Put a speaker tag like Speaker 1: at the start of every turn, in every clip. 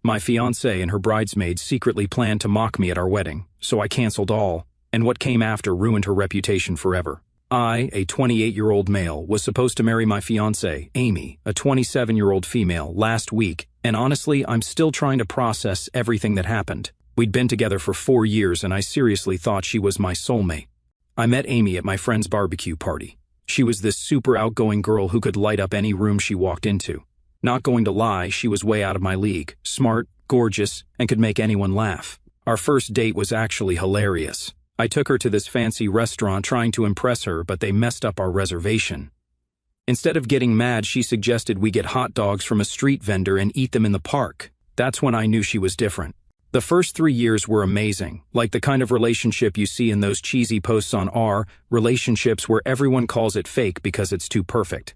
Speaker 1: My fiancée and her bridesmaids secretly planned to mock me at our wedding, so I canceled all, and what came after ruined her reputation forever. I, a 28-year-old male, was supposed to marry my fiancée, Amy, a 27-year-old female, last week, and honestly, I'm still trying to process everything that happened. We'd been together for 4 years, and I seriously thought she was my soulmate. I met Amy at my friend's barbecue party. She was this super outgoing girl who could light up any room she walked into. Not going to lie, she was way out of my league, smart, gorgeous, and could make anyone laugh. Our first date was actually hilarious. I took her to this fancy restaurant trying to impress her, but they messed up our reservation. Instead of getting mad, she suggested we get hot dogs from a street vendor and eat them in the park. That's when I knew she was different. The first 3 years were amazing, like the kind of relationship you see in those cheesy posts on relationships where everyone calls it fake because it's too perfect.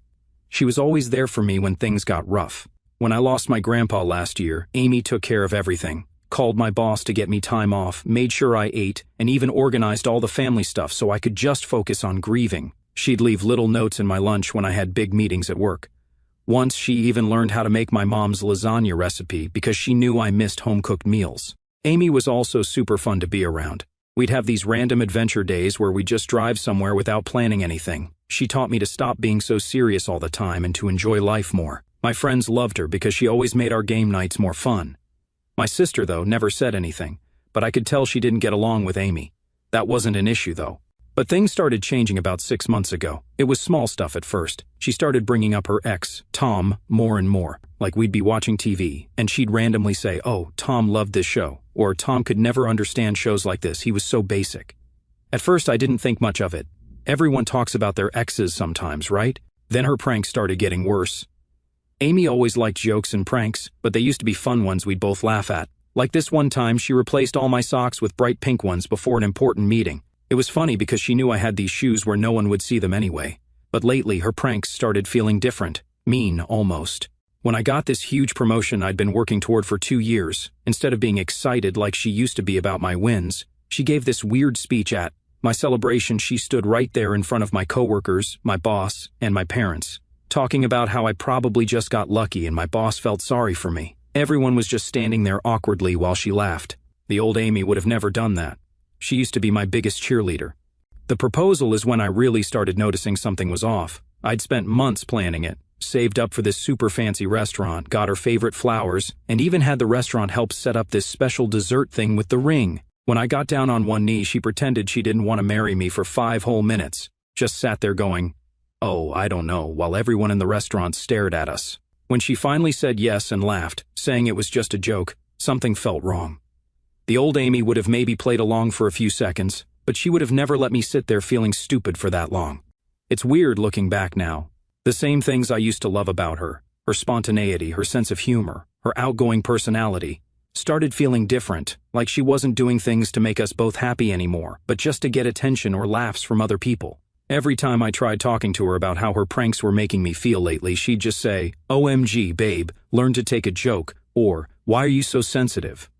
Speaker 1: She was always there for me when things got rough. When I lost my grandpa last year, Amy took care of everything, called my boss to get me time off, made sure I ate, and even organized all the family stuff so I could just focus on grieving. She'd leave little notes in my lunch when I had big meetings at work. Once she even learned how to make my mom's lasagna recipe because she knew I missed home-cooked meals. Amy was also super fun to be around. We'd have these random adventure days where we'd just drive somewhere without planning anything. She taught me to stop being so serious all the time and to enjoy life more. My friends loved her because she always made our game nights more fun. My sister, though, never said anything, but I could tell she didn't get along with Amy. That wasn't an issue, though. But things started changing about 6 months ago. It was small stuff at first. She started bringing up her ex, Tom, more and more. Like we'd be watching TV, and she'd randomly say, "Oh, Tom loved this show," or "Tom could never understand shows like this, he was so basic." At first I didn't think much of it. Everyone talks about their exes sometimes, right? Then her pranks started getting worse. Amy always liked jokes and pranks, but they used to be fun ones we'd both laugh at. Like this one time, she replaced all my socks with bright pink ones before an important meeting. It was funny because she knew I had these shoes where no one would see them anyway. But lately, her pranks started feeling different. Mean, almost. When I got this huge promotion I'd been working toward for 2 years, instead of being excited like she used to be about my wins, she gave this weird speech at my celebration. She stood right there in front of my coworkers, my boss, and my parents, talking about how I probably just got lucky and my boss felt sorry for me. Everyone was just standing there awkwardly while she laughed. The old Amy would have never done that. She used to be my biggest cheerleader. The proposal is when I really started noticing something was off. I'd spent months planning it, saved up for this super fancy restaurant, got her favorite flowers, and even had the restaurant help set up this special dessert thing with the ring. When I got down on one knee, she pretended she didn't want to marry me for 5 whole minutes. Just sat there going, "Oh, I don't know," while everyone in the restaurant stared at us. When she finally said yes and laughed, saying it was just a joke, something felt wrong. The old Amy would have maybe played along for a few seconds, but she would have never let me sit there feeling stupid for that long. It's weird looking back now. The same things I used to love about her, her spontaneity, her sense of humor, her outgoing personality, started feeling different, like she wasn't doing things to make us both happy anymore, but just to get attention or laughs from other people. Every time I tried talking to her about how her pranks were making me feel lately, she'd just say, "OMG, babe, learn to take a joke," or "Why are you so sensitive?"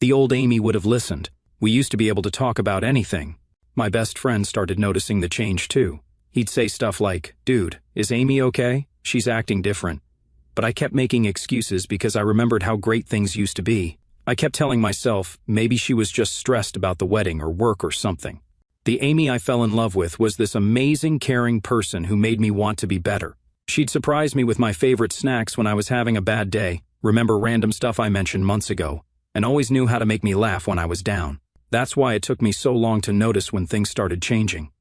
Speaker 1: The old Amy would have listened. We used to be able to talk about anything. My best friend started noticing the change too. He'd say stuff like, "Dude, is Amy okay? She's acting different." But I kept making excuses because I remembered how great things used to be. I kept telling myself maybe she was just stressed about the wedding or work or something. The Amy I fell in love with was this amazing, caring person who made me want to be better. She'd surprise me with my favorite snacks when I was having a bad day, remember random stuff I mentioned months ago, and always knew how to make me laugh when I was down. That's why it took me so long to notice when things started changing.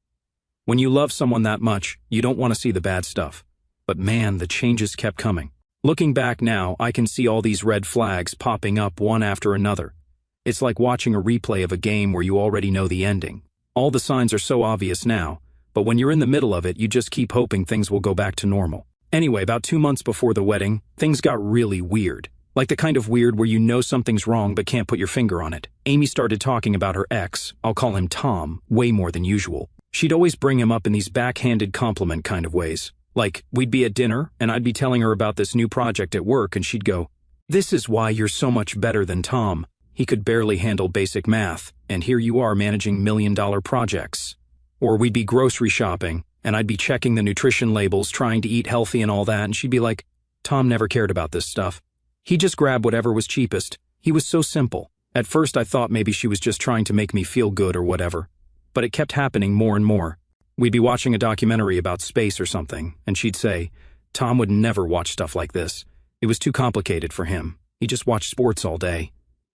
Speaker 1: When you love someone that much, you don't want to see the bad stuff. But man, the changes kept coming. Looking back now, I can see all these red flags popping up one after another. It's like watching a replay of a game where you already know the ending. All the signs are so obvious now, but when you're in the middle of it, you just keep hoping things will go back to normal. Anyway, about 2 months before the wedding, things got really weird. Like the kind of weird where you know something's wrong but can't put your finger on it. Amy started talking about her ex, I'll call him Tom, way more than usual. She'd always bring him up in these backhanded compliment kind of ways. Like, we'd be at dinner, and I'd be telling her about this new project at work, and she'd go, "This is why you're so much better than Tom. He could barely handle basic math, and here you are managing million-dollar projects." Or we'd be grocery shopping, and I'd be checking the nutrition labels, trying to eat healthy and all that, and she'd be like, "Tom never cared about this stuff. He just grabbed whatever was cheapest. He was so simple. At first I thought maybe she was just trying to make me feel good or whatever. But it kept happening more and more. We'd be watching a documentary about space or something, and she'd say, "Tom would never watch stuff like this. It was too complicated for him. He just watched sports all day."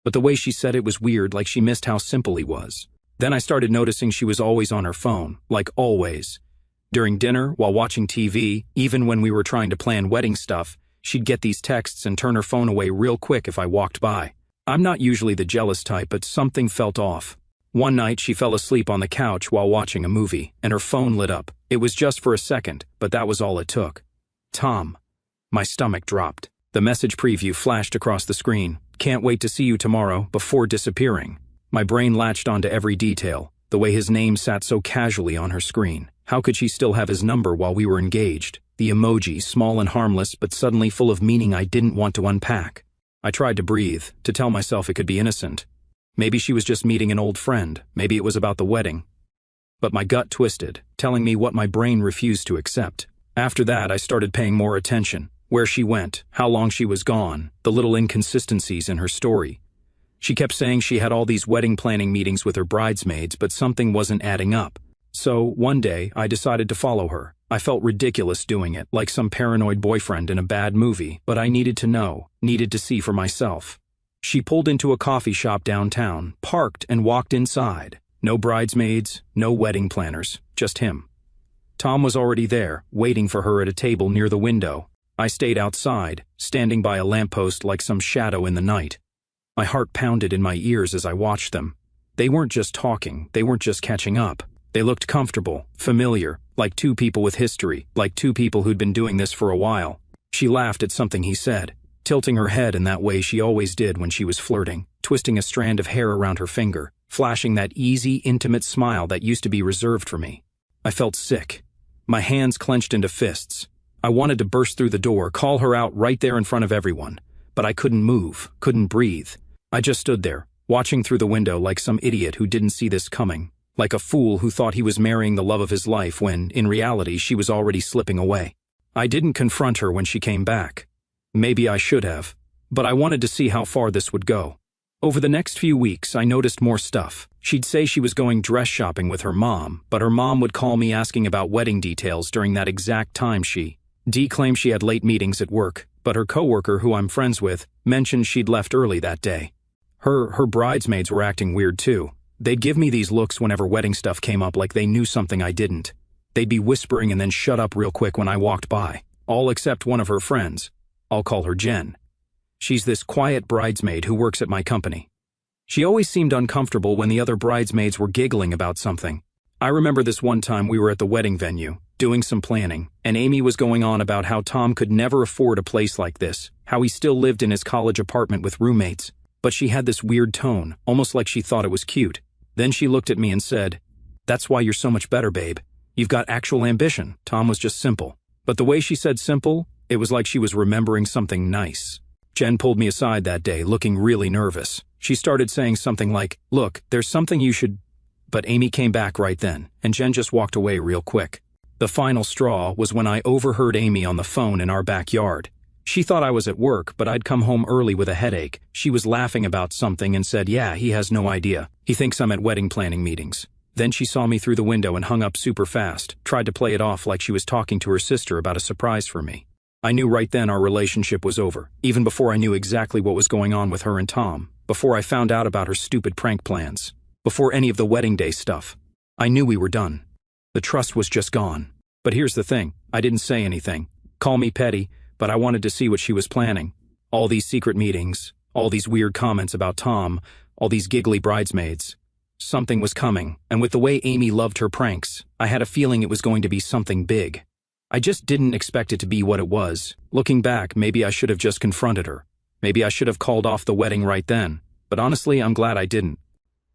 Speaker 1: But the way she said it was weird, like she missed how simple he was. Then I started noticing she was always on her phone, like always. During dinner, while watching TV, even when we were trying to plan wedding stuff, she'd get these texts and turn her phone away real quick if I walked by. I'm not usually the jealous type, but something felt off. One night she fell asleep on the couch while watching a movie, and her phone lit up. It was just for a second, but that was all it took. Tom. My stomach dropped. The message preview flashed across the screen. "Can't wait to see you tomorrow," before disappearing. My brain latched onto every detail, the way his name sat so casually on her screen. How could she still have his number while we were engaged? The emoji, small and harmless, but suddenly full of meaning I didn't want to unpack. I tried to breathe, to tell myself it could be innocent. Maybe she was just meeting an old friend. Maybe it was about the wedding. But my gut twisted, telling me what my brain refused to accept. After that, I started paying more attention. Where she went, how long she was gone, the little inconsistencies in her story. She kept saying she had all these wedding planning meetings with her bridesmaids, but something wasn't adding up. So, one day, I decided to follow her. I felt ridiculous doing it, like some paranoid boyfriend in a bad movie, but I needed to know, needed to see for myself. She pulled into a coffee shop downtown, parked and walked inside. No bridesmaids, no wedding planners, just him. Tom was already there, waiting for her at a table near the window. I stayed outside, standing by a lamppost like some shadow in the night. My heart pounded in my ears as I watched them. They weren't just talking, they weren't just catching up. They looked comfortable, familiar, like two people with history, like two people who'd been doing this for a while. She laughed at something he said, tilting her head in that way she always did when she was flirting, twisting a strand of hair around her finger, flashing that easy, intimate smile that used to be reserved for me. I felt sick. My hands clenched into fists. I wanted to burst through the door, call her out right there in front of everyone. But I couldn't move, couldn't breathe. I just stood there, watching through the window like some idiot who didn't see this coming. Like a fool who thought he was marrying the love of his life when, in reality, she was already slipping away. I didn't confront her when she came back. Maybe I should have, but I wanted to see how far this would go. Over the next few weeks, I noticed more stuff. She'd say she was going dress shopping with her mom, but her mom would call me asking about wedding details during that exact time. Dee claimed she had late meetings at work, but her coworker, who I'm friends with, mentioned she'd left early that day. Her bridesmaids were acting weird too. They'd give me these looks whenever wedding stuff came up, like they knew something I didn't. They'd be whispering and then shut up real quick when I walked by. All except one of her friends. I'll call her Jen. She's this quiet bridesmaid who works at my company. She always seemed uncomfortable when the other bridesmaids were giggling about something. I remember this one time we were at the wedding venue, doing some planning, and Amy was going on about how Tom could never afford a place like this, how he still lived in his college apartment with roommates. But she had this weird tone, almost like she thought it was cute. Then she looked at me and said, "That's why you're so much better, babe. You've got actual ambition." Tom was just simple. But the way she said simple, it was like she was remembering something nice. Jen pulled me aside that day, looking really nervous. She started saying something like, "Look, there's something you should..." But Amy came back right then, and Jen just walked away real quick. The final straw was when I overheard Amy on the phone in our backyard. She thought I was at work, but I'd come home early with a headache. She was laughing about something and said, "Yeah, he has no idea. He thinks I'm at wedding planning meetings." Then she saw me through the window and hung up super fast, tried to play it off like she was talking to her sister about a surprise for me. I knew right then our relationship was over, even before I knew exactly what was going on with her and Tom, before I found out about her stupid prank plans, before any of the wedding day stuff. I knew we were done. The trust was just gone. But here's the thing, I didn't say anything. Call me petty, but I wanted to see what she was planning. All these secret meetings, all these weird comments about Tom, all these giggly bridesmaids. Something was coming, and with the way Amy loved her pranks, I had a feeling it was going to be something big. I just didn't expect it to be what it was. Looking back, maybe I should have just confronted her. Maybe I should have called off the wedding right then. But honestly, I'm glad I didn't.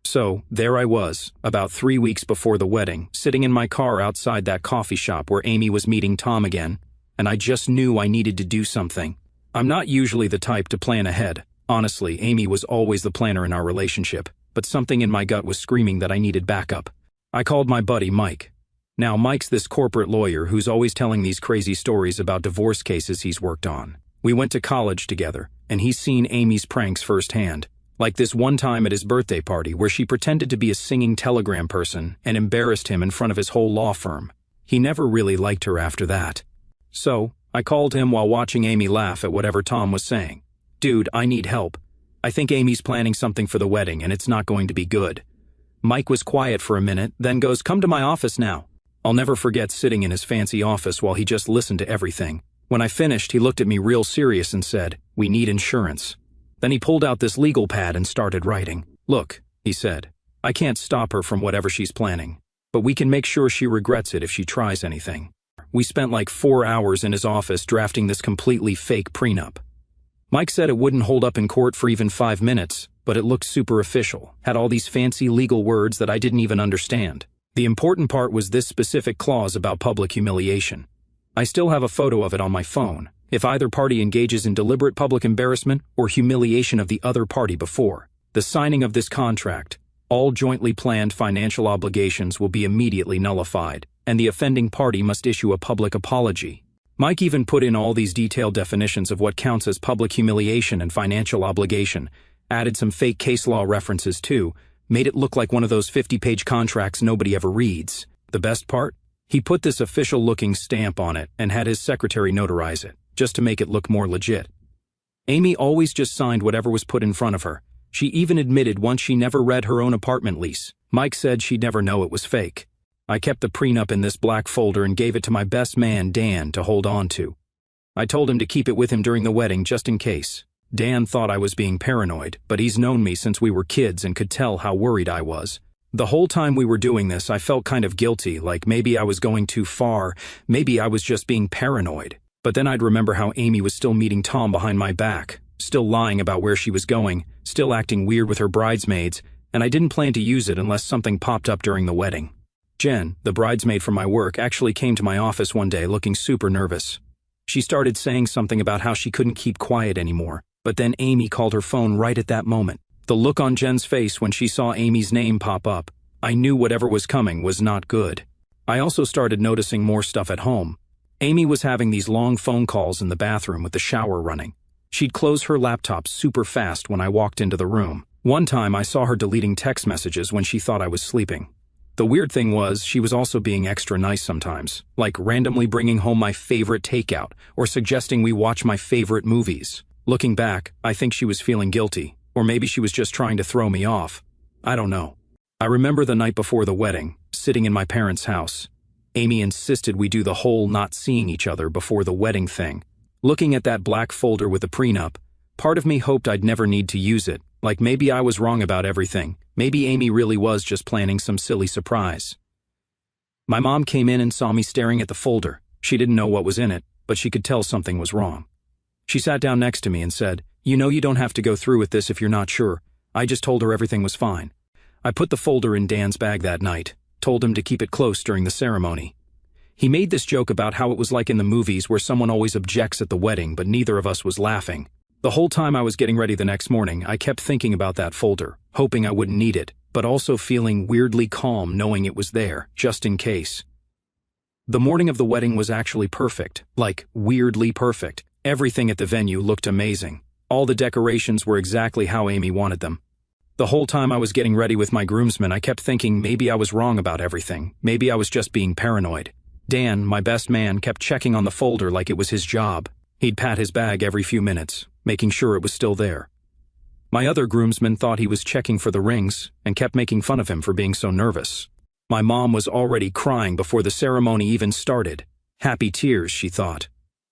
Speaker 1: So, there I was, about 3 weeks before the wedding, sitting in my car outside that coffee shop where Amy was meeting Tom again, and I just knew I needed to do something. I'm not usually the type to plan ahead. Honestly, Amy was always the planner in our relationship, but something in my gut was screaming that I needed backup. I called my buddy Mike. Now, Mike's this corporate lawyer who's always telling these crazy stories about divorce cases he's worked on. We went to college together, and he's seen Amy's pranks firsthand. Like this one time at his birthday party where she pretended to be a singing telegram person and embarrassed him in front of his whole law firm. He never really liked her after that. So, I called him while watching Amy laugh at whatever Tom was saying. "Dude, I need help. I think Amy's planning something for the wedding and it's not going to be good." Mike was quiet for a minute, then goes, "Come to my office now." I'll never forget sitting in his fancy office while he just listened to everything. When I finished, he looked at me real serious and said, "We need insurance." Then he pulled out this legal pad and started writing. "Look," he said, "I can't stop her from whatever she's planning, but we can make sure she regrets it if she tries anything." We spent like 4 hours in his office drafting this completely fake prenup. Mike said it wouldn't hold up in court for even 5 minutes, but it looked super official, had all these fancy legal words that I didn't even understand. The important part was this specific clause about public humiliation. I still have a photo of it on my phone. If either party engages in deliberate public embarrassment or humiliation of the other party before the signing of this contract, all jointly planned financial obligations will be immediately nullified, and the offending party must issue a public apology. Mike even put in all these detailed definitions of what counts as public humiliation and financial obligation, added some fake case law references too, made it look like one of those 50-page contracts nobody ever reads. The best part? He put this official-looking stamp on it and had his secretary notarize it, just to make it look more legit. Amy always just signed whatever was put in front of her. She even admitted once she never read her own apartment lease. Mike said she'd never know it was fake. I kept the prenup in this black folder and gave it to my best man, Dan, to hold on to. I told him to keep it with him during the wedding just in case. Dan thought I was being paranoid, but he's known me since we were kids and could tell how worried I was. The whole time we were doing this, I felt kind of guilty, like maybe I was going too far, maybe I was just being paranoid. But then I'd remember how Amy was still meeting Tom behind my back, still lying about where she was going, still acting weird with her bridesmaids, and I didn't plan to use it unless something popped up during the wedding. Jen, the bridesmaid from my work, actually came to my office one day looking super nervous. She started saying something about how she couldn't keep quiet anymore, but then Amy called her phone right at that moment. The look on Jen's face when she saw Amy's name pop up, I knew whatever was coming was not good. I also started noticing more stuff at home. Amy was having these long phone calls in the bathroom with the shower running. She'd close her laptop super fast when I walked into the room. One time I saw her deleting text messages when she thought I was sleeping. The weird thing was, she was also being extra nice sometimes, like randomly bringing home my favorite takeout or suggesting we watch my favorite movies. Looking back, I think she was feeling guilty, or maybe she was just trying to throw me off. I don't know. I remember the night before the wedding, sitting in my parents' house. Amy insisted we do the whole not seeing each other before the wedding thing. Looking at that black folder with the prenup, part of me hoped I'd never need to use it, like maybe I was wrong about everything. Maybe Amy really was just planning some silly surprise. My mom came in and saw me staring at the folder. She didn't know what was in it, but she could tell something was wrong. She sat down next to me and said, "You know you don't have to go through with this if you're not sure." I just told her everything was fine. I put the folder in Dan's bag that night, told him to keep it close during the ceremony. He made this joke about how it was like in the movies where someone always objects at the wedding, but neither of us was laughing. The whole time I was getting ready the next morning, I kept thinking about that folder, hoping I wouldn't need it, but also feeling weirdly calm knowing it was there, just in case. The morning of the wedding was actually perfect, like weirdly perfect. Everything at the venue looked amazing. All the decorations were exactly how Amy wanted them. The whole time I was getting ready with my groomsmen, I kept thinking maybe I was wrong about everything. Maybe I was just being paranoid. Dan, my best man, kept checking on the folder like it was his job. He'd pat his bag every few minutes, making sure it was still there. My other groomsmen thought he was checking for the rings and kept making fun of him for being so nervous. My mom was already crying before the ceremony even started. Happy tears, she thought.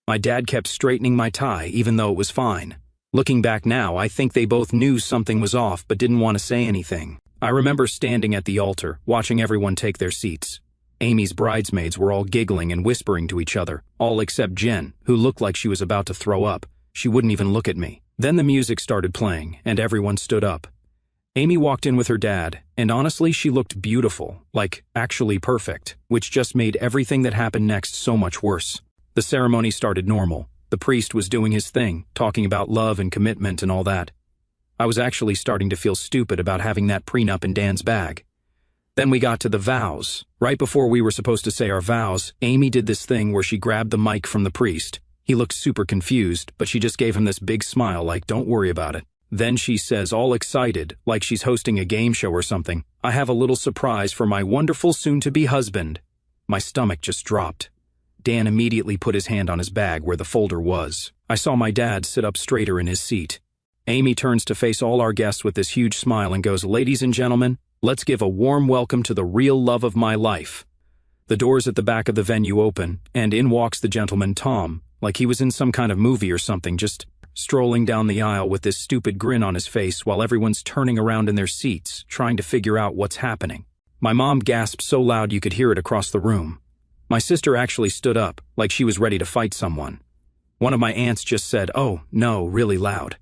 Speaker 1: My dad kept straightening my tie even though it was fine. Looking back now, I think they both knew something was off but didn't want to say anything. I remember standing at the altar, watching everyone take their seats. Amy's bridesmaids were all giggling and whispering to each other, all except Jen, who looked like she was about to throw up. She wouldn't even look at me. Then the music started playing, and everyone stood up. Amy walked in with her dad, and honestly, she looked beautiful, like actually perfect, which just made everything that happened next so much worse. The ceremony started normal. The priest was doing his thing, talking about love and commitment and all that. I was actually starting to feel stupid about having that prenup in Dan's bag. Then we got to the vows. Right before we were supposed to say our vows, Amy did this thing where she grabbed the mic from the priest. He looked super confused, but she just gave him this big smile like, don't worry about it. Then she says, all excited, like she's hosting a game show or something, I have a little surprise for my wonderful soon-to-be husband. My stomach just dropped. Dan immediately put his hand on his bag where the folder was. I saw my dad sit up straighter in his seat. Amy turns to face all our guests with this huge smile and goes, ladies and gentlemen, let's give a warm welcome to the real love of my life. The doors at the back of the venue open, and in walks the gentleman Tom, like he was in some kind of movie or something, just strolling down the aisle with this stupid grin on his face while everyone's turning around in their seats, trying to figure out what's happening. My mom gasped so loud you could hear it across the room. My sister actually stood up, like she was ready to fight someone. One of my aunts just said, oh, no, really loud.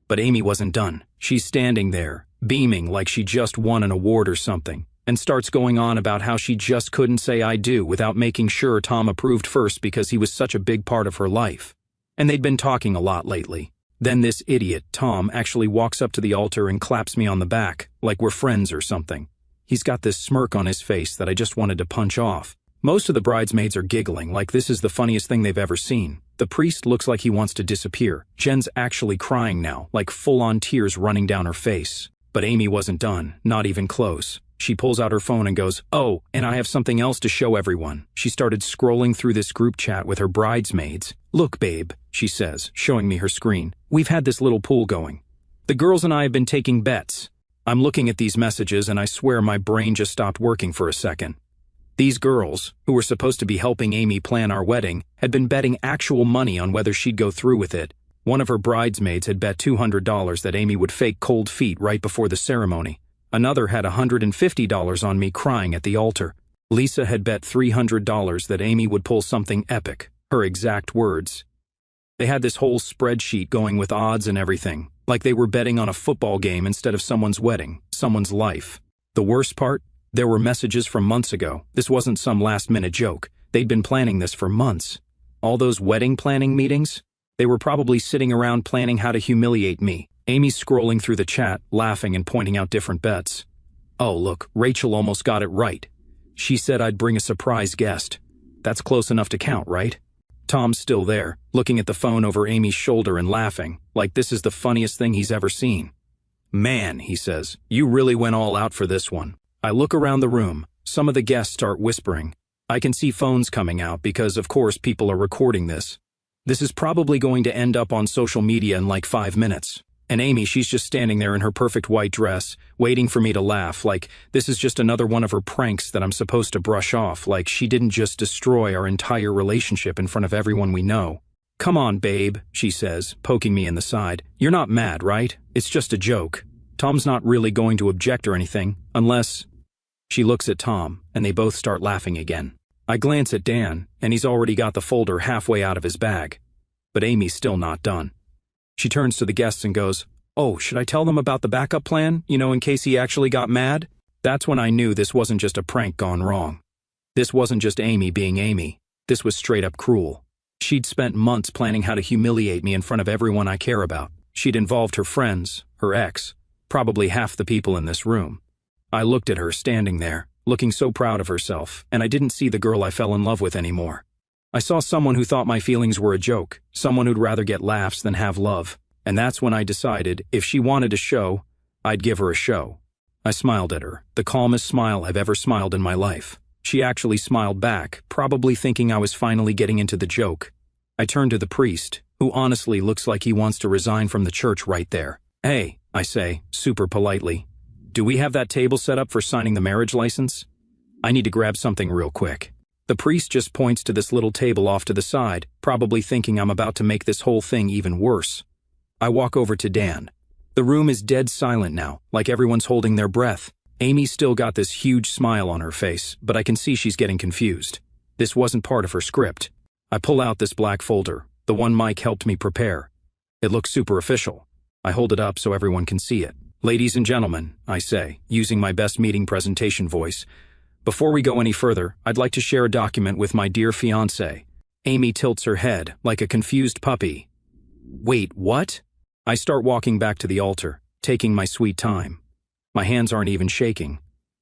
Speaker 1: But Amy wasn't done. She's standing there, beaming like she just won an award or something, and starts going on about how she just couldn't say I do without making sure Tom approved first because he was such a big part of her life. And they'd been talking a lot lately. Then this idiot, Tom, actually walks up to the altar and claps me on the back, like we're friends or something. He's got this smirk on his face that I just wanted to punch off. Most of the bridesmaids are giggling like this is the funniest thing they've ever seen. The priest looks like he wants to disappear. Jen's actually crying now, like full-on tears running down her face. But Amy wasn't done, not even close. She pulls out her phone and goes, oh, and I have something else to show everyone. She started scrolling through this group chat with her bridesmaids. Look, babe, she says, showing me her screen. We've had this little pool going. The girls and I have been taking bets. I'm looking at these messages and I swear my brain just stopped working for a second. These girls, who were supposed to be helping Amy plan our wedding, had been betting actual money on whether she'd go through with it. One of her bridesmaids had bet $200 that Amy would fake cold feet right before the ceremony. Another had $150 on me crying at the altar. Lisa had bet $300 that Amy would pull something epic, her exact words. They had this whole spreadsheet going with odds and everything, like they were betting on a football game instead of someone's wedding, someone's life. The worst part? There were messages from months ago. This wasn't some last-minute joke. They'd been planning this for months. All those wedding planning meetings? They were probably sitting around planning how to humiliate me. Amy's scrolling through the chat, laughing and pointing out different bets. Oh, look, Rachel almost got it right. She said I'd bring a surprise guest. That's close enough to count, right? Tom's still there, looking at the phone over Amy's shoulder and laughing, like this is the funniest thing he's ever seen. Man, he says, you really went all out for this one. I look around the room. Some of the guests start whispering. I can see phones coming out because, of course, people are recording this. This is probably going to end up on social media in like 5 minutes. And Amy, she's just standing there in her perfect white dress, waiting for me to laugh, like this is just another one of her pranks that I'm supposed to brush off, like she didn't just destroy our entire relationship in front of everyone we know. Come on, babe, she says, poking me in the side. You're not mad, right? It's just a joke. Tom's not really going to object or anything, unless... She looks at Tom, and they both start laughing again. I glance at Dan, and he's already got the folder halfway out of his bag. But Amy's still not done. She turns to the guests and goes, oh, should I tell them about the backup plan, in case he actually got mad? That's when I knew this wasn't just a prank gone wrong. This wasn't just Amy being Amy. This was straight up cruel. She'd spent months planning how to humiliate me in front of everyone I care about. She'd involved her friends, her ex, probably half the people in this room. I looked at her standing there, looking so proud of herself, and I didn't see the girl I fell in love with anymore. I saw someone who thought my feelings were a joke, someone who'd rather get laughs than have love, and that's when I decided if she wanted a show, I'd give her a show. I smiled at her, the calmest smile I've ever smiled in my life. She actually smiled back, probably thinking I was finally getting into the joke. I turned to the priest, who honestly looks like he wants to resign from the church right there. Hey, I say, super politely, do we have that table set up for signing the marriage license? I need to grab something real quick. The priest just points to this little table off to the side, probably thinking I'm about to make this whole thing even worse. I walk over to Dan. The room is dead silent now, like everyone's holding their breath. Amy's still got this huge smile on her face, but I can see she's getting confused. This wasn't part of her script. I pull out this black folder, the one Mike helped me prepare. It looks super official. I hold it up so everyone can see it. Ladies and gentlemen, I say, using my best meeting presentation voice, before we go any further, I'd like to share a document with my dear fiancé. Amy tilts her head, like a confused puppy. Wait, what? I start walking back to the altar, taking my sweet time. My hands aren't even shaking.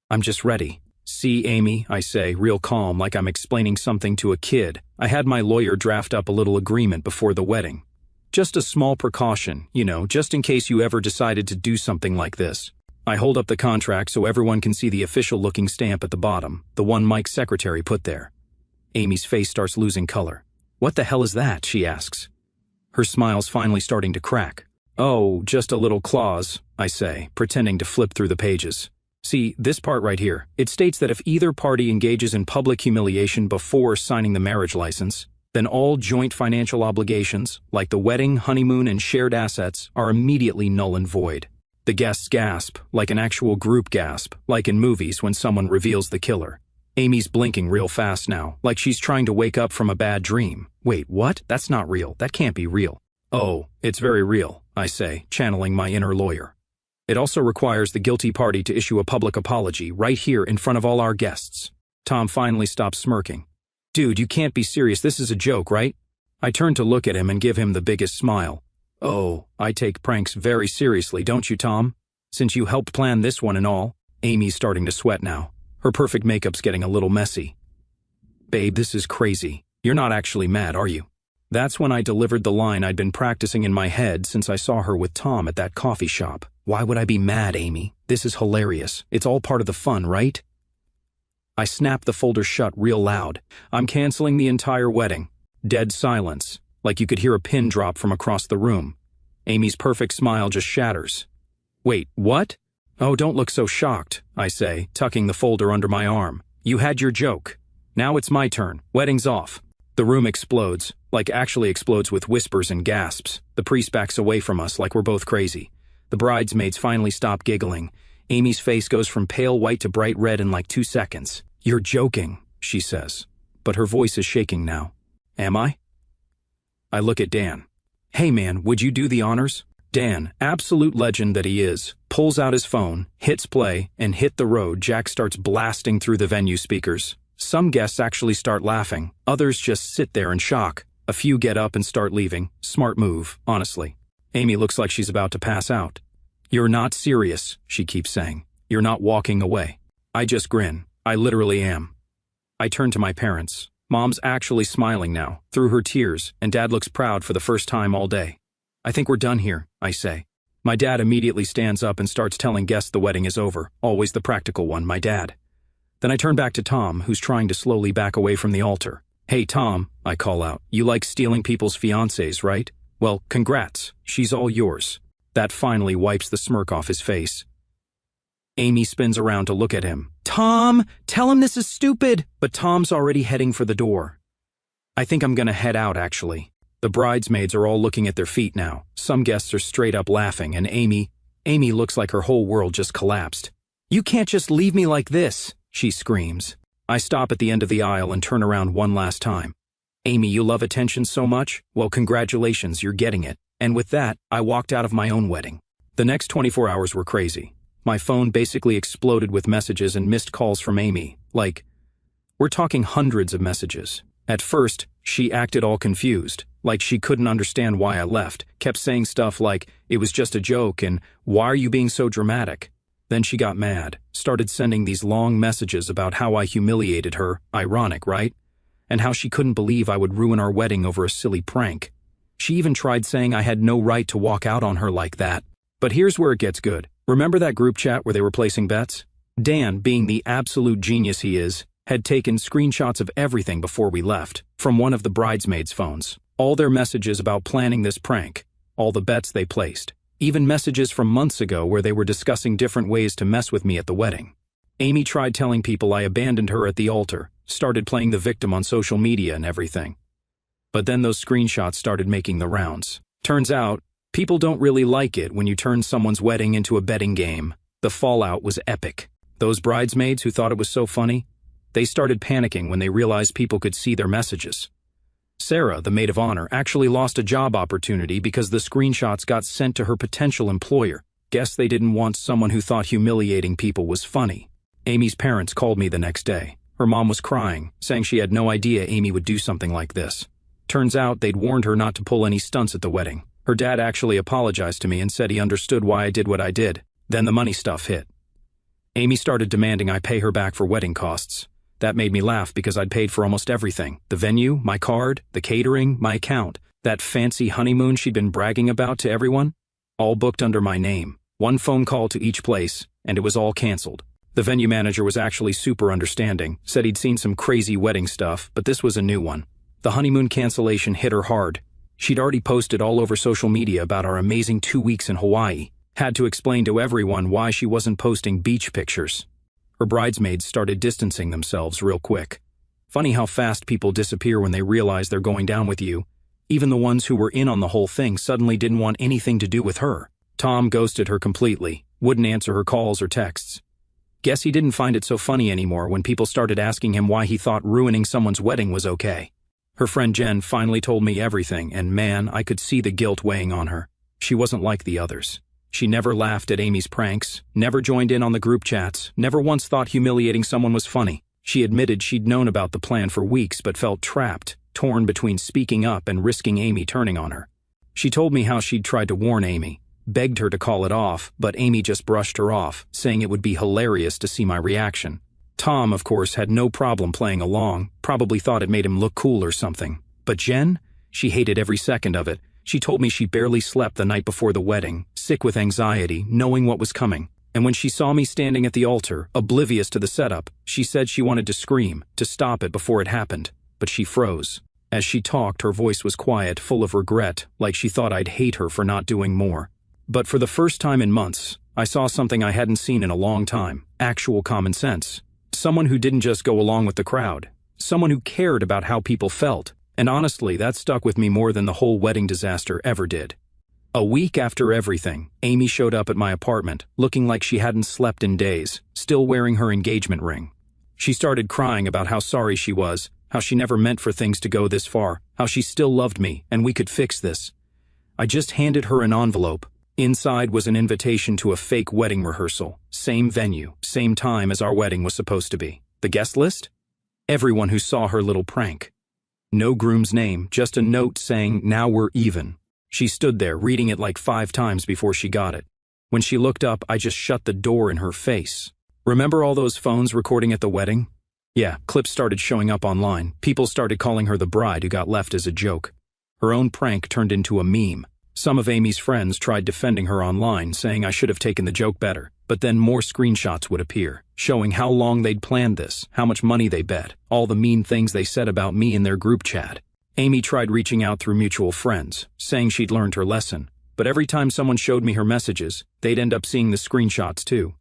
Speaker 1: I'm just ready. See, Amy, I say, real calm, like I'm explaining something to a kid. I had my lawyer draft up a little agreement before the wedding. Just a small precaution, just in case you ever decided to do something like this. I hold up the contract so everyone can see the official-looking stamp at the bottom, the one Mike's secretary put there. Amy's face starts losing color. What the hell is that? She asks. Her smile's finally starting to crack. Oh, just a little clause, I say, pretending to flip through the pages. See, this part right here. It states that if either party engages in public humiliation before signing the marriage license, then all joint financial obligations, like the wedding, honeymoon, and shared assets, are immediately null and void. The guests gasp, like an actual group gasp, like in movies when someone reveals the killer. Amy's blinking real fast now, like she's trying to wake up from a bad dream. Wait, what? That's not real. That can't be real. Oh, it's very real, I say, channeling my inner lawyer. It also requires the guilty party to issue a public apology right here in front of all our guests. Tom finally stops smirking. Dude, you can't be serious. This is a joke, right? I turn to look at him and give him the biggest smile. Oh, I take pranks very seriously, don't you, Tom? Since you helped plan this one and all. Amy's starting to sweat now. Her perfect makeup's getting a little messy. Babe, this is crazy. You're not actually mad, are you? That's when I delivered the line I'd been practicing in my head since I saw her with Tom at that coffee shop. Why would I be mad, Amy? This is hilarious. It's all part of the fun, right? I snap the folder shut real loud. I'm canceling the entire wedding. Dead silence, like you could hear a pin drop from across the room. Amy's perfect smile just shatters. Wait, what? Oh, don't look so shocked, I say, tucking the folder under my arm. You had your joke. Now it's my turn. Wedding's off. The room explodes, like actually explodes with whispers and gasps. The priest backs away from us like we're both crazy. The bridesmaids finally stop giggling. Amy's face goes from pale white to bright red in like 2 seconds. You're joking, she says. But her voice is shaking now. Am I? I look at Dan. Hey man, would you do the honors? Dan, absolute legend that he is, pulls out his phone, hits play, and hit the road. Jack starts blasting through the venue speakers. Some guests actually start laughing. Others just sit there in shock. A few get up and start leaving. Smart move, honestly. Amy looks like she's about to pass out. You're not serious, she keeps saying. You're not walking away. I just grin. I literally am. I turn to my parents. Mom's actually smiling now, through her tears, and Dad looks proud for the first time all day. I think we're done here, I say. My dad immediately stands up and starts telling guests the wedding is over. Always the practical one, my dad. Then I turn back to Tom, who's trying to slowly back away from the altar. Hey Tom, I call out, you like stealing people's fiancés, right? Well, congrats, she's all yours. That finally wipes the smirk off his face. Amy spins around to look at him. Tom, tell him this is stupid! But Tom's already heading for the door. I think I'm gonna head out, actually. The bridesmaids are all looking at their feet now. Some guests are straight up laughing, and Amy looks like her whole world just collapsed. You can't just leave me like this, she screams. I stop at the end of the aisle and turn around one last time. Amy, you love attention so much? Well, congratulations, you're getting it. And with that, I walked out of my own wedding. The next 24 hours were crazy. My phone basically exploded with messages and missed calls from Amy. Like, we're talking hundreds of messages. At first, she acted all confused, like she couldn't understand why I left, kept saying stuff like, it was just a joke and why are you being so dramatic? Then she got mad, started sending these long messages about how I humiliated her, ironic, right? And how she couldn't believe I would ruin our wedding over a silly prank. She even tried saying I had no right to walk out on her like that. But here's where it gets good. Remember that group chat where they were placing bets? Dan, being the absolute genius he is, had taken screenshots of everything before we left, from one of the bridesmaids' phones. All their messages about planning this prank, all the bets they placed, even messages from months ago where they were discussing different ways to mess with me at the wedding. Amy tried telling people I abandoned her at the altar, started playing the victim on social media and everything. But then those screenshots started making the rounds. Turns out, people don't really like it when you turn someone's wedding into a betting game. The fallout was epic. Those bridesmaids who thought it was so funny, they started panicking when they realized people could see their messages. Sarah, the maid of honor, actually lost a job opportunity because the screenshots got sent to her potential employer. Guess they didn't want someone who thought humiliating people was funny. Amy's parents called me the next day. Her mom was crying, saying she had no idea Amy would do something like this. Turns out they'd warned her not to pull any stunts at the wedding. Her dad actually apologized to me and said he understood why I did what I did. Then the money stuff hit. Amy started demanding I pay her back for wedding costs. That made me laugh because I'd paid for almost everything. The venue, my card, the catering, my account. That fancy honeymoon she'd been bragging about to everyone. All booked under my name. One phone call to each place, and it was all canceled. The venue manager was actually super understanding, said he'd seen some crazy wedding stuff, but this was a new one. The honeymoon cancellation hit her hard. She'd already posted all over social media about our amazing 2 weeks in Hawaii. Had to explain to everyone why she wasn't posting beach pictures. Her bridesmaids started distancing themselves real quick. Funny how fast people disappear when they realize they're going down with you. Even the ones who were in on the whole thing suddenly didn't want anything to do with her. Tom ghosted her completely, wouldn't answer her calls or texts. Guess he didn't find it so funny anymore when people started asking him why he thought ruining someone's wedding was okay. Her friend Jen finally told me everything, and man, I could see the guilt weighing on her. She wasn't like the others. She never laughed at Amy's pranks, never joined in on the group chats, never once thought humiliating someone was funny. She admitted she'd known about the plan for weeks but felt trapped, torn between speaking up and risking Amy turning on her. She told me how she'd tried to warn Amy, begged her to call it off, but Amy just brushed her off, saying it would be hilarious to see my reaction. Tom, of course, had no problem playing along, probably thought it made him look cool or something. But Jen? She hated every second of it. She told me she barely slept the night before the wedding, sick with anxiety, knowing what was coming. And when she saw me standing at the altar, oblivious to the setup, she said she wanted to scream, to stop it before it happened. But she froze. As she talked, her voice was quiet, full of regret, like she thought I'd hate her for not doing more. But for the first time in months, I saw something I hadn't seen in a long time. Actual common sense. Someone who didn't just go along with the crowd. Someone who cared about how people felt. And honestly, that stuck with me more than the whole wedding disaster ever did. A week after everything, Amy showed up at my apartment, looking like she hadn't slept in days, still wearing her engagement ring. She started crying about how sorry she was, how she never meant for things to go this far, how she still loved me, and we could fix this. I just handed her an envelope. Inside was an invitation to a fake wedding rehearsal. Same venue, same time as our wedding was supposed to be. The guest list? Everyone who saw her little prank. No groom's name, just a note saying, "Now we're even." She stood there, reading it like 5 times before she got it. When she looked up, I just shut the door in her face. Remember all those phones recording at the wedding? Yeah, clips started showing up online. People started calling her the bride who got left as a joke. Her own prank turned into a meme. Some of Amy's friends tried defending her online, saying I should have taken the joke better. But then more screenshots would appear, showing how long they'd planned this, how much money they bet, all the mean things they said about me in their group chat. Amy tried reaching out through mutual friends, saying she'd learned her lesson. But every time someone showed me her messages, they'd end up seeing the screenshots too.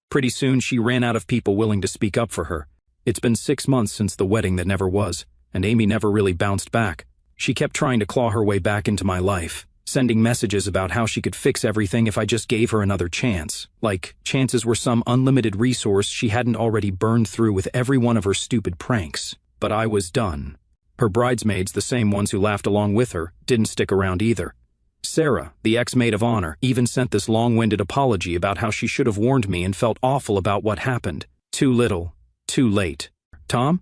Speaker 1: Pretty soon she ran out of people willing to speak up for her. It's been 6 months since the wedding that never was, and Amy never really bounced back. She kept trying to claw her way back into my life, sending messages about how she could fix everything if I just gave her another chance. Like, chances were some unlimited resource she hadn't already burned through with every one of her stupid pranks. But I was done. Her bridesmaids, the same ones who laughed along with her, didn't stick around either. Sarah, the ex-maid of honor, even sent this long-winded apology about how she should have warned me and felt awful about what happened. Too little, too late. Tom?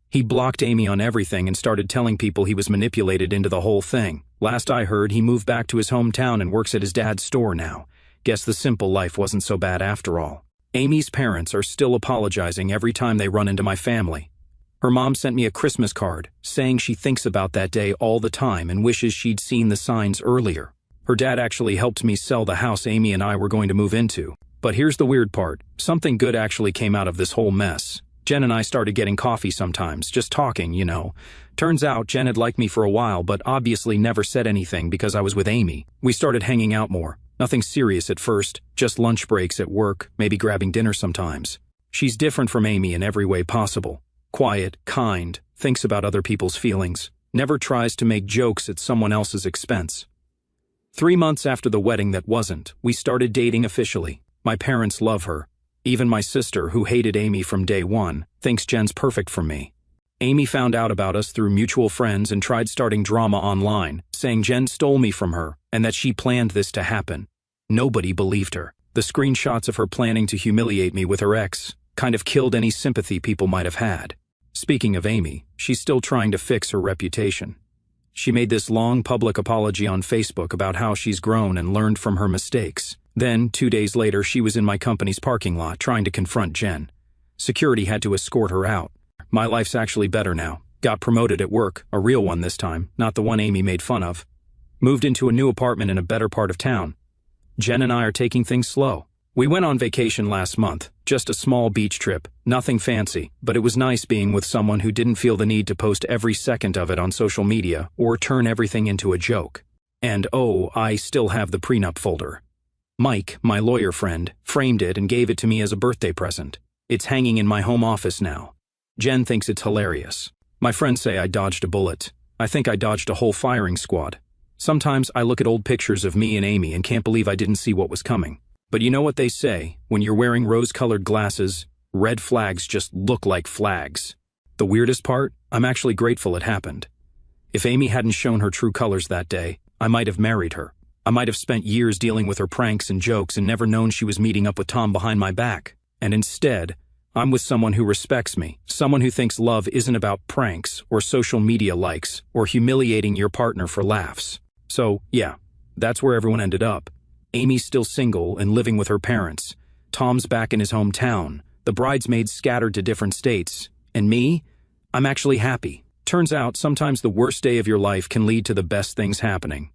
Speaker 1: He blocked Amy on everything and started telling people he was manipulated into the whole thing. Last I heard, he moved back to his hometown and works at his dad's store now. Guess the simple life wasn't so bad after all. Amy's parents are still apologizing every time they run into my family. Her mom sent me a Christmas card, saying she thinks about that day all the time and wishes she'd seen the signs earlier. Her dad actually helped me sell the house Amy and I were going to move into. But here's the weird part. Something good actually came out of this whole mess. Jen and I started getting coffee sometimes, just talking, you know. Turns out Jen had liked me for a while, but obviously never said anything because I was with Amy. We started hanging out more. Nothing serious at first, just lunch breaks at work, maybe grabbing dinner sometimes. She's different from Amy in every way possible. Quiet, kind, thinks about other people's feelings, never tries to make jokes at someone else's expense. 3 months after the wedding that wasn't, we started dating officially. My parents love her. Even my sister, who hated Amy from day one, thinks Jen's perfect for me. Amy found out about us through mutual friends and tried starting drama online, saying Jen stole me from her and that she planned this to happen. Nobody believed her. The screenshots of her planning to humiliate me with her ex kind of killed any sympathy people might have had. Speaking of Amy, she's still trying to fix her reputation. She made this long public apology on Facebook about how she's grown and learned from her mistakes. Then, 2 days later, she was in my company's parking lot trying to confront Jen. Security had to escort her out. My life's actually better now. Got promoted at work, a real one this time, not the one Amy made fun of. Moved into a new apartment in a better part of town. Jen and I are taking things slow. We went on vacation last month, just a small beach trip, nothing fancy, but it was nice being with someone who didn't feel the need to post every second of it on social media or turn everything into a joke. And oh, I still have the prenup folder. Mike, my lawyer friend, framed it and gave it to me as a birthday present. It's hanging in my home office now. Jen thinks it's hilarious. My friends say I dodged a bullet. I think I dodged a whole firing squad. Sometimes I look at old pictures of me and Amy and can't believe I didn't see what was coming. But you know what they say, when you're wearing rose-colored glasses, red flags just look like flags. The weirdest part? I'm actually grateful it happened. If Amy hadn't shown her true colors that day, I might have married her. I might have spent years dealing with her pranks and jokes and never known she was meeting up with Tom behind my back. And instead, I'm with someone who respects me, someone who thinks love isn't about pranks or social media likes or humiliating your partner for laughs. So, yeah, that's where everyone ended up. Amy's still single and living with her parents. Tom's back in his hometown. The bridesmaids scattered to different states. And me? I'm actually happy. Turns out, sometimes the worst day of your life can lead to the best things happening.